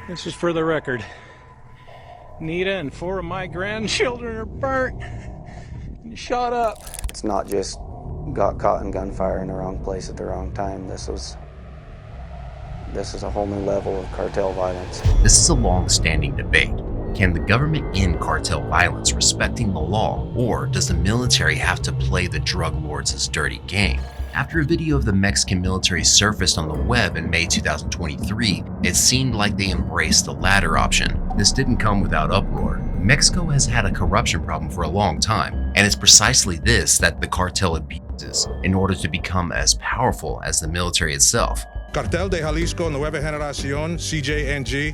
This is for the record. Nita and 4 of my grandchildren are burnt and shot up. It's not just got caught in gunfire in the wrong place at the wrong time. This is a whole new level of cartel violence. This is a long-standing debate. Can the government end cartel violence respecting the law, or does the military have to play the drug lords' dirty game? After a video of the Mexican military surfaced on the web in May 2023, it seemed like they embraced the latter option. This didn't come without uproar. Mexico has had a corruption problem for a long time, and it's precisely this that the cartel abuses in order to become as powerful as the military itself. Cartel de Jalisco Nueva Generación, CJNG,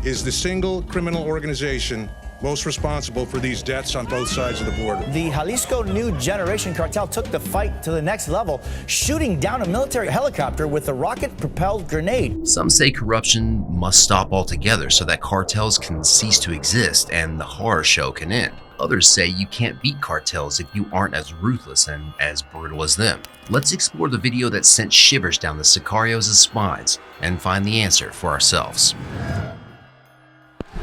is the single criminal organization most responsible for these deaths on both sides of the border. The Jalisco New Generation Cartel took the fight to the next level, shooting down a military helicopter with a rocket-propelled grenade. Some say corruption must stop altogether so that cartels can cease to exist and the horror show can end. Others say you can't beat cartels if you aren't as ruthless and as brutal as them. Let's explore the video that sent shivers down the Sicarios' spines and find the answer for ourselves.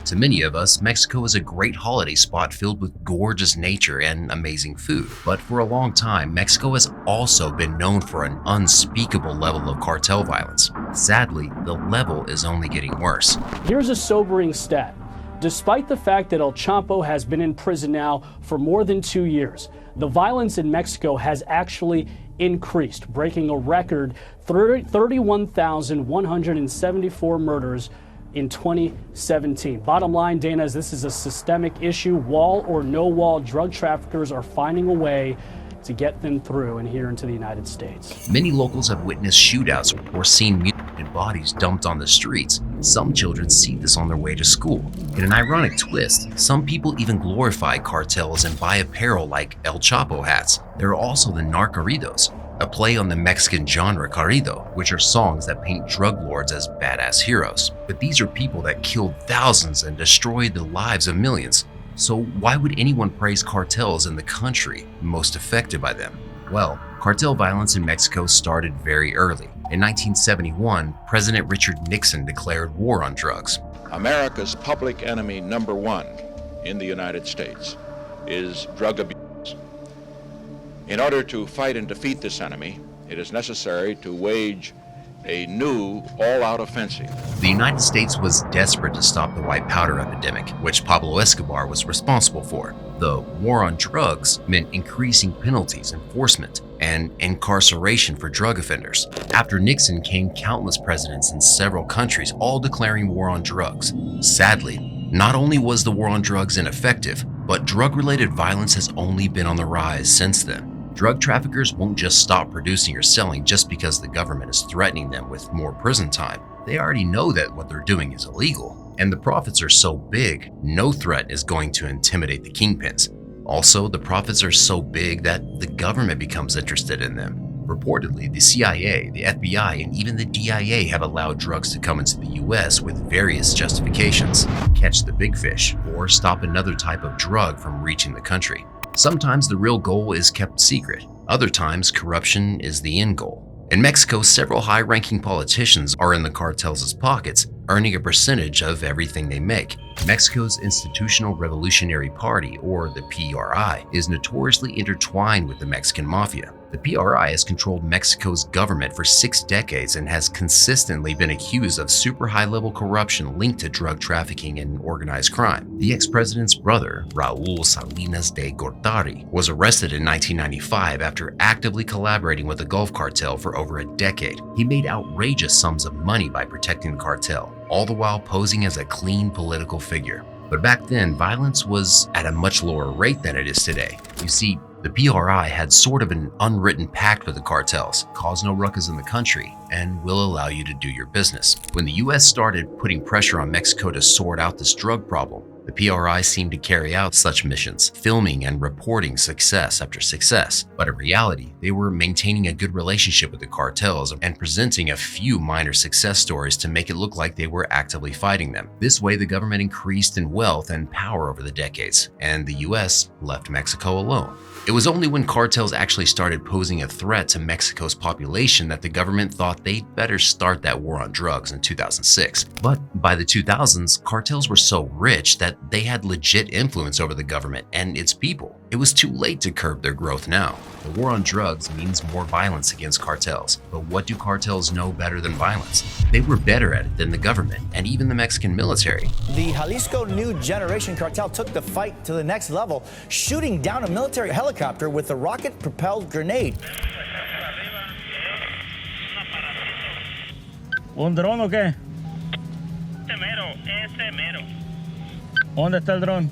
To many of us, Mexico is a great holiday spot filled with gorgeous nature and amazing food. But for a long time, Mexico has also been known for an unspeakable level of cartel violence. Sadly, the level is only getting worse. Here's a sobering stat. Despite the fact that El Chapo has been in prison now for more than 2 years, the violence in Mexico has actually increased, breaking a record 31,174 murders in 2017. Bottom line, Dana, is this is a systemic issue. Wall or no wall, drug traffickers are finding a way to get them through and here into the United States. Many locals have witnessed shootouts or seen mutilated bodies dumped on the streets. Some children see this on their way to school. In an ironic twist, some people even glorify cartels and buy apparel like El Chapo hats. There are also the narcoritos, a play on the Mexican genre corrido, which are songs that paint drug lords as badass heroes. But these are people that killed thousands and destroyed the lives of millions. So why would anyone praise cartels in the country most affected by them? Well, cartel violence in Mexico started very early. In 1971, President Richard Nixon declared war on drugs. America's public enemy number one in the United States is drug abuse. In order to fight and defeat this enemy, it is necessary to wage a new all-out offensive. The United States was desperate to stop the white powder epidemic, which Pablo Escobar was responsible for. The war on drugs meant increasing penalties, enforcement, and incarceration for drug offenders. After Nixon came countless presidents in several countries, all declaring war on drugs. Sadly, not only was the war on drugs ineffective, but drug-related violence has only been on the rise since then. Drug traffickers won't just stop producing or selling just because the government is threatening them with more prison time. They already know that what they're doing is illegal, and the profits are so big, no threat is going to intimidate the kingpins. Also, the profits are so big that the government becomes interested in them. Reportedly, the CIA, the FBI, and even the DIA have allowed drugs to come into the US with various justifications: catch the big fish, or stop another type of drug from reaching the country. Sometimes the real goal is kept secret. Other times, corruption is the end goal. In Mexico, several high-ranking politicians are in the cartels' pockets, earning a percentage of everything they make. Mexico's Institutional Revolutionary Party, or the PRI, is notoriously intertwined with the Mexican mafia. The PRI has controlled Mexico's government for 6 decades and has consistently been accused of super high-level corruption linked to drug trafficking and organized crime. The ex-president's brother, Raul Salinas de Gortari, was arrested in 1995 after actively collaborating with the Gulf Cartel for over a decade. He made outrageous sums of money by protecting the cartel, all the while posing as a clean political figure. But back then, violence was at a much lower rate than it is today. You see, the PRI had sort of an unwritten pact with the cartels: cause no ruckus in the country, and we'll allow you to do your business. When the US started putting pressure on Mexico to sort out this drug problem, the PRI seemed to carry out such missions, filming and reporting success after success. But in reality, they were maintaining a good relationship with the cartels and presenting a few minor success stories to make it look like they were actively fighting them. This way, the government increased in wealth and power over the decades, and the US left Mexico alone. It was only when cartels actually started posing a threat to Mexico's population that the government thought they'd better start that war on drugs in 2006. But by the 2000s, cartels were so rich that they had legit influence over the government and its people. It was too late to curb their growth now. The war on drugs means more violence against cartels. But what do cartels know better than violence? They were better at it than the government and even the Mexican military. The Jalisco New Generation Cartel took the fight to the next level, shooting down a military helicopter with a rocket-propelled grenade. ¿Un dron o qué? Ese mero, ese mero. ¿Dónde está el dron?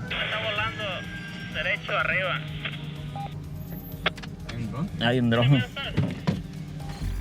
Está volando derecho arriba. Hay un dron.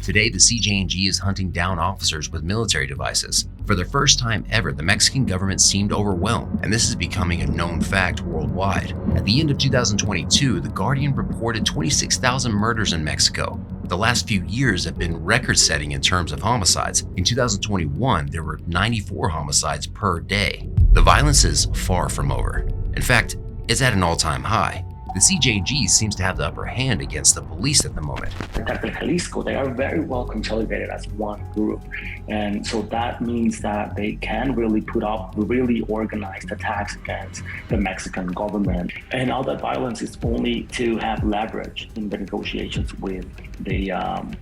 Today, the CJNG is hunting down officers with military devices. For the first time ever, the Mexican government seemed overwhelmed, and this is becoming a known fact worldwide. At the end of 2022, The Guardian reported 26,000 murders in Mexico. The last few years have been record-setting in terms of homicides. In 2021, there were 94 homicides per day. The violence is far from over. In fact, it's at an all-time high. The CJNG seems to have the upper hand against the police at the moment. The Cartel Jalisco, they are very well consolidated as one group. And so that means that they can really put up really organized attacks against the Mexican government. And all that violence is only to have leverage in the negotiations with the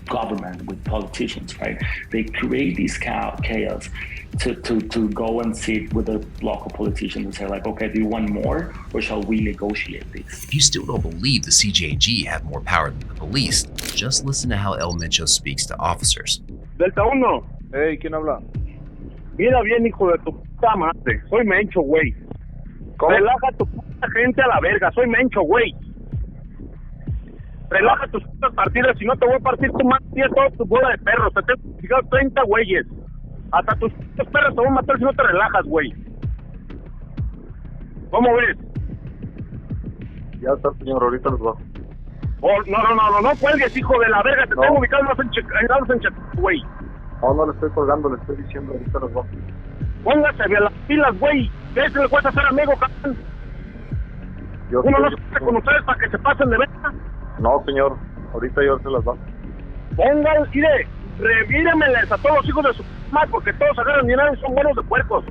government, with politicians, right? They create this chaos to go and sit with the local politicians and say like, okay, do you want more or shall we negotiate this? If you still don't believe the CJNG have more power than the police, just listen to how El Mencho speaks to officers. Delta 1. Hey, ¿quién habla? Mira bien, hijo de tu puta madre. Soy Mencho, güey. Relaja tu puta gente a la verga. Soy Mencho, güey. Relaja tus putas partidas, si no te voy a partir tu madre y toda tu bola de perros. Te tengo fijados 30 güeyes. Hasta tus perros te van a matar si no te relajas, güey. ¿Cómo ves? Ya está, señor, ahorita los bajo. Oh, no cuelgues, hijo de la verga. Te tengo ubicados en güey. No le estoy colgando, le estoy diciendo, ahorita los bajo. Póngase a las pilas, güey. ¿Qué se le cuesta hacer amigo, cabrón? Uno no se mete con ustedes para que se pasen de verga. No, señor, ahorita yo se las bajo. Pónganle, mire, revíremeles a todos los hijos de su madre, porque todos agarran dinero y son buenos de puercos.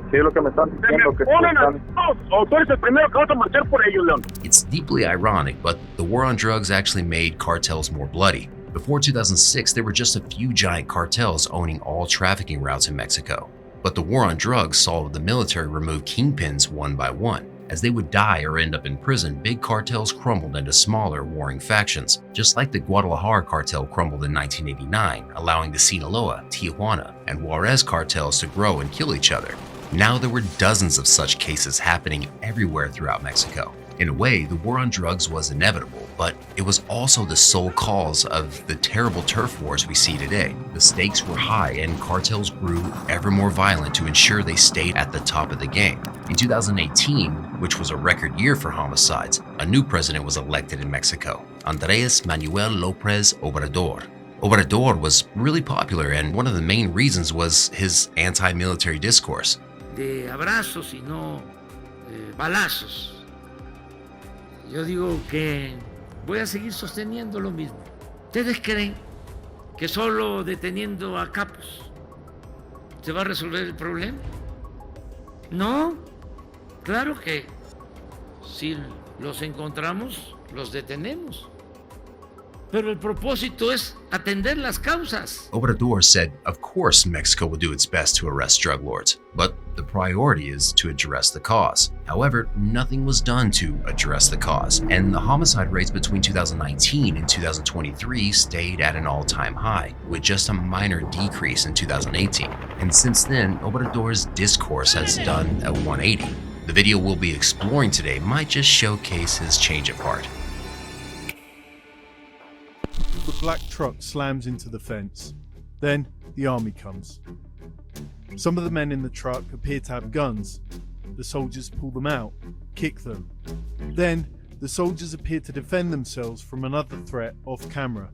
Sí, es lo que me están diciendo. Se me ponen a todos, o tú eres el primero que vas a marchar por ellos, León. It's deeply ironic, but the war on drugs actually made cartels more bloody. Before 2006, there were just a few giant cartels owning all trafficking routes in Mexico. But the war on drugs saw the military remove kingpins one by one. As they would die or end up in prison, big cartels crumbled into smaller, warring factions, just like the Guadalajara cartel crumbled in 1989, allowing the Sinaloa, Tijuana, and Juarez cartels to grow and kill each other. Now there were dozens of such cases happening everywhere throughout Mexico. In a way, the war on drugs was inevitable, but it was also the sole cause of the terrible turf wars we see today. The stakes were high and cartels grew ever more violent to ensure they stayed at the top of the game. In 2018, which was a record year for homicides, a new president was elected in Mexico, Andrés Manuel López Obrador. Obrador was really popular, and one of the main reasons was his anti-military discourse. De abrazos y no balazos. Yo digo que voy a seguir sosteniendo lo mismo. ¿Ustedes creen que solo deteniendo a capos se va a resolver el problema? No, claro que si los encontramos, los detenemos. Pero el propósito es atender las causas. Obrador said, of course Mexico will do its best to arrest drug lords, but the priority is to address the cause. However, nothing was done to address the cause, and the homicide rates between 2019 and 2023 stayed at an all-time high, with just a minor decrease in 2018. And since then, Obrador's discourse has done a 180. The video we'll be exploring today might just showcase his change of heart. The black truck slams into the fence. Then the army comes. Some of the men in the truck appear to have guns. The soldiers pull them out, kick them. Then the soldiers appear to defend themselves from another threat off camera.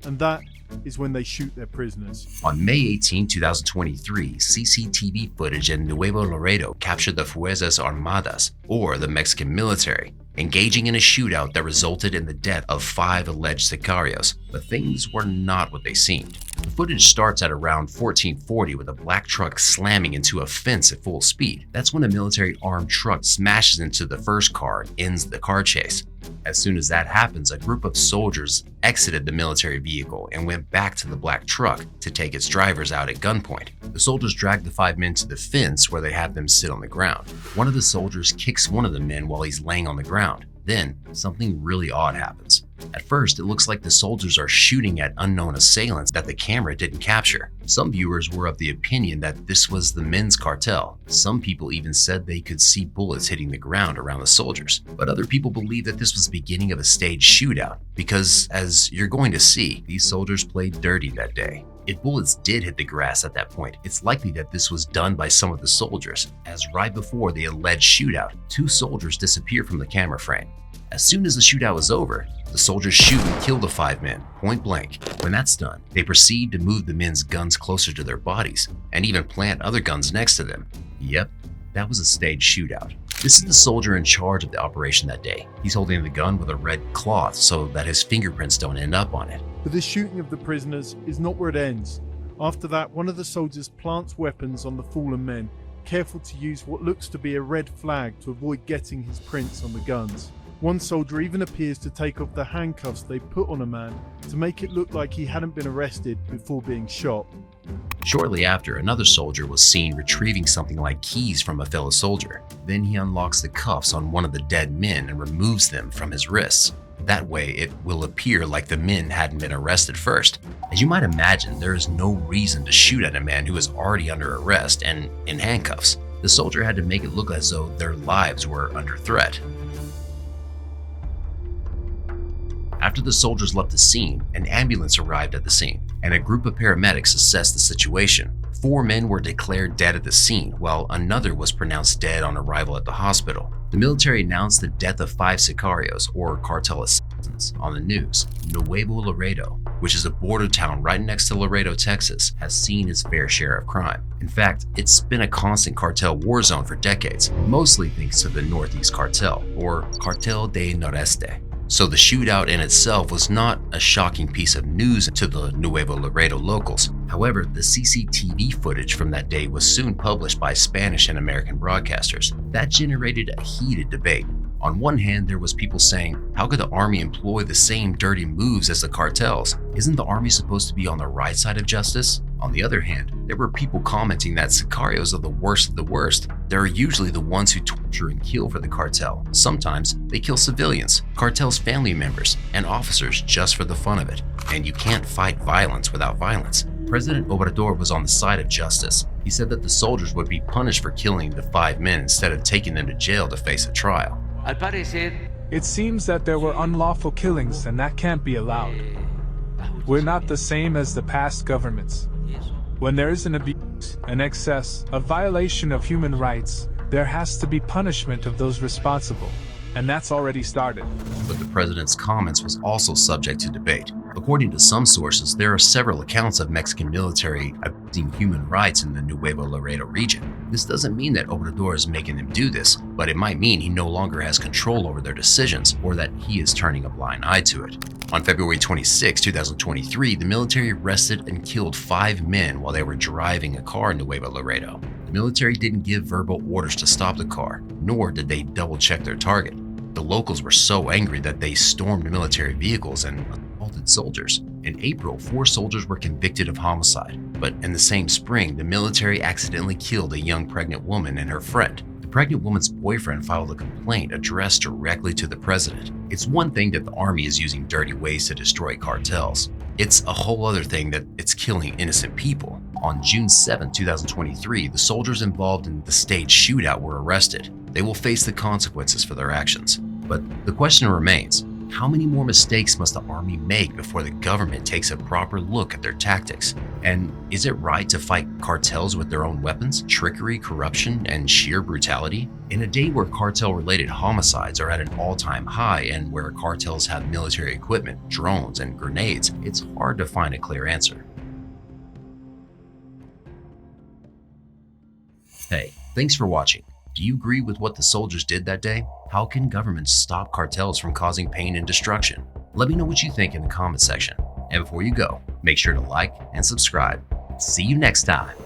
And that is when they shoot their prisoners. On May 18, 2023, CCTV footage in Nuevo Laredo captured the Fuerzas Armadas, or the Mexican military, engaging in a shootout that resulted in the death of 5 alleged sicarios. But things were not what they seemed. The footage starts at around 1440 with a black truck slamming into a fence at full speed. That's when a military armed truck smashes into the first car and ends the car chase. As soon as that happens, a group of soldiers exited the military vehicle and went back to the black truck to take its drivers out at gunpoint. The soldiers dragged the 5 men to the fence where they had them sit on the ground. One of the soldiers kicks one of the men while he's laying on the ground. Then, something really odd happens. At first, it looks like the soldiers are shooting at unknown assailants that the camera didn't capture. Some viewers were of the opinion that this was the men's cartel. Some people even said they could see bullets hitting the ground around the soldiers. But other people believe that this was the beginning of a staged shootout, because as you're going to see, these soldiers played dirty that day. If bullets did hit the grass at that point, it's likely that this was done by some of the soldiers, as right before the alleged shootout, 2 soldiers disappear from the camera frame. As soon as the shootout was over, the soldiers shoot and kill the 5 men, point blank. When that's done, they proceed to move the men's guns closer to their bodies, and even plant other guns next to them. Yep, that was a staged shootout. This is the soldier in charge of the operation that day. He's holding the gun with a red cloth so that his fingerprints don't end up on it. But the shooting of the prisoners is not where it ends. After that, one of the soldiers plants weapons on the fallen men, careful to use what looks to be a red flag to avoid getting his prints on the guns. One soldier even appears to take off the handcuffs they put on a man to make it look like he hadn't been arrested before being shot. Shortly after, another soldier was seen retrieving something like keys from a fellow soldier. Then he unlocks the cuffs on one of the dead men and removes them from his wrists. That way, it will appear like the men hadn't been arrested first. As you might imagine, there is no reason to shoot at a man who is already under arrest and in handcuffs. The soldier had to make it look as though their lives were under threat. After the soldiers left the scene, an ambulance arrived at the scene, and a group of paramedics assessed the situation. 4 men were declared dead at the scene, while another was pronounced dead on arrival at the hospital. The military announced the death of 5 sicarios, or cartel assassins, on the news. Nuevo Laredo, which is a border town right next to Laredo, Texas, has seen its fair share of crime. In fact, it's been a constant cartel war zone for decades, mostly thanks to the Northeast Cartel, or Cartel de Noreste. So the shootout in itself was not a shocking piece of news to the Nuevo Laredo locals. However, the CCTV footage from that day was soon published by Spanish and American broadcasters. That generated a heated debate. On one hand, there was people saying, how could the army employ the same dirty moves as the cartels? Isn't the army supposed to be on the right side of justice? On the other hand, there were people commenting that sicarios are the worst of the worst. They're usually the ones who torture and kill for the cartel. Sometimes they kill civilians, cartel's family members, and officers just for the fun of it. And you can't fight violence without violence. President Obrador was on the side of justice. He said that the soldiers would be punished for killing the 5 men instead of taking them to jail to face a trial. It seems that there were unlawful killings, and that can't be allowed. We're not the same as the past governments. When there is an abuse, an excess, a violation of human rights, there has to be punishment of those responsible, and that's already started. But the president's comments was also subject to debate. According to some sources, there are several accounts of Mexican military abusing human rights in the Nuevo Laredo region. This doesn't mean that Obrador is making them do this, but it might mean he no longer has control over their decisions or that he is turning a blind eye to it. On February 26, 2023, the military arrested and killed 5 men while they were driving a car in Nuevo Laredo. The military didn't give verbal orders to stop the car, nor did they double-check their target. The locals were so angry that they stormed military vehicles and assaulted soldiers. In April, 4 soldiers were convicted of homicide, but in the same spring, the military accidentally killed a young pregnant woman and her friend. The pregnant woman's boyfriend filed a complaint addressed directly to the president. It's one thing that the army is using dirty ways to destroy cartels. It's a whole other thing that it's killing innocent people. On June 7, 2023, the soldiers involved in the staged shootout were arrested. They will face the consequences for their actions. But the question remains, how many more mistakes must the army make before the government takes a proper look at their tactics? And is it right to fight cartels with their own weapons, trickery, corruption, and sheer brutality? In a day where cartel-related homicides are at an all-time high and where cartels have military equipment, drones, and grenades, it's hard to find a clear answer. Hey, thanks for watching. Do you agree with what the soldiers did that day? How can governments stop cartels from causing pain and destruction? Let me know what you think in the comment section. And before you go, make sure to like and subscribe. See you next time.